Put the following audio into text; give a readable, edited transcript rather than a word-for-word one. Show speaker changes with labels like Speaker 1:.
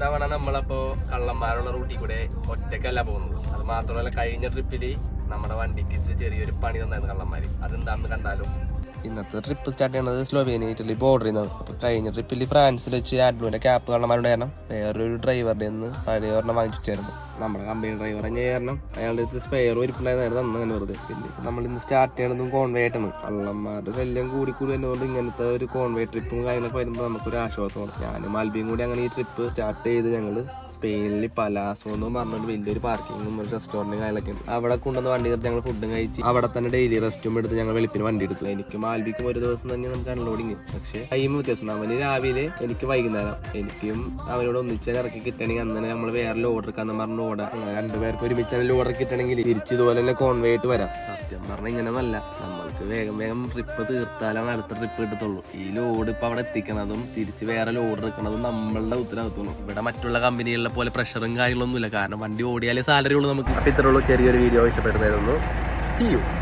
Speaker 1: ഇത്തവണ നമ്മളപ്പോ കള്ളന്മാരുള്ള റൂട്ടിൽ കൂടെ ഒറ്റക്കല്ല പോകുന്നത്. അത് മാത്രമല്ല കഴിഞ്ഞ ട്രിപ്പില് നമ്മുടെ വണ്ടിക്ക് ചെറിയൊരു പണി തന്നായിരുന്നു കള്ളന്മാര്. അതെന്താണെന്ന് കണ്ടാലും. ഇന്നത്തെ ട്രിപ്പ് സ്റ്റാർട്ട് ചെയ്യുന്നത് സ്ലോവേനിയ ഇറ്റലി ബോർഡറിൽ നിന്നാണ്. അപ്പൊ കഴിഞ്ഞ ട്രിപ്പിൽ ഫ്രാൻസിൽ വെച്ച് ആഡ്മിന്റെ ക്യാപ്പ് കള്ളന്മാരുണ്ടായിരുന്നു. വേറൊരു ഡ്രൈവറുടെ നിന്ന് പഴയ ഒരെണ്ണം വാങ്ങിച്ചായിരുന്നു. നമ്മുടെ കമ്പനി ഡ്രൈവർ തന്നെ കാരണം അയാളുടെ അടുത്ത് സ്പെയർ ഒരുപ്പുണ്ടായിരുന്നു തന്നെ വെറുതെ. പിന്നെ നമ്മൾ ഇന്ന് സ്റ്റാർട്ട് ചെയ്യണതും കോൺവേ ആയിട്ടാണ്. കള്ളന്മാരുടെ ശല്യം കൂടി വരുന്നതുകൊണ്ട് ഇങ്ങനത്തെ ഒരു കോൺവേ ട്രിപ്പും കാര്യങ്ങളൊക്കെ വരുമ്പോൾ നമുക്കൊരു ആശ്വാസമാണ്. ഞാനും ആൽബിയും കൂടി അങ്ങനെ ഈ ട്രിപ്പ് സ്റ്റാർട്ട് ചെയ്ത് ഞങ്ങള് സ്പെയിനിൽ പലാസോ എന്ന് പറഞ്ഞൊരു വലിയൊരു പാർക്കിങ്ങും ഒരു റെസ്റ്റോറന്റും കാര്യങ്ങളൊക്കെ ഉണ്ട്. അവിടെ കൊണ്ടുവന്ന് വണ്ടി എടുത്ത് ഞങ്ങൾ ഫുഡും കഴിച്ച് അവിടെ തന്നെ ഡെയിലി റെസ്റ്റും എടുത്ത് ഞങ്ങൾ വെളുപ്പിന് വണ്ടി എടുത്തു. എനിക്കും ആൽബിക്കും ഒരു ദിവസം തന്നെ നമുക്ക് അൺലോഡിങ്. പക്ഷേ ടൈം വ്യത്യാസമുണ്ട്. അവന് രാവിലെ, എനിക്ക് വൈകുന്നേരം. എനിക്കും അവനോട് ഒന്നിച്ചാൽ ഇറക്കി കിട്ടണമെങ്കിൽ അന്ന് നമ്മൾ വേറെ ലോഡ് എടുക്കാന്ന് പറഞ്ഞു ഓടാ. രണ്ടുപേർക്ക് ഒരുമിച്ചാണ് ലോഡ് കിട്ടണമെങ്കിൽ തിരിച്ച് ഇതുപോലെ തന്നെ കോൺവേ ആയിട്ട് വരാം. സത്യം പറഞ്ഞാൽ ഇങ്ങനെ നല്ല നമ്മൾക്ക് വേഗം ട്രിപ്പ് തീർത്താലാണ് അടുത്ത ട്രിപ്പ് കിട്ടത്തുള്ളൂ. ഈ ലോഡ് ഇപ്പൊ അവിടെ എത്തിക്കണതും തിരിച്ച് വേറെ ലോഡ് എടുക്കണതും നമ്മളുടെ ഉത്തരവാദിത്തമാണ്. ഇവിടെ മറ്റുള്ള കമ്പനികളിലെ പോലെ പ്രഷറും കാര്യങ്ങളൊന്നുമില്ല. കാരണം വണ്ടി ഓടിയാലേ സാലറി ഉള്ളൂ നമുക്ക്. അപ്പൊ ഇത്രയുള്ളൂ ചെറിയൊരു വീഡിയോ ഇഷ്ടപ്പെടുന്നതായിരുന്നു. See you.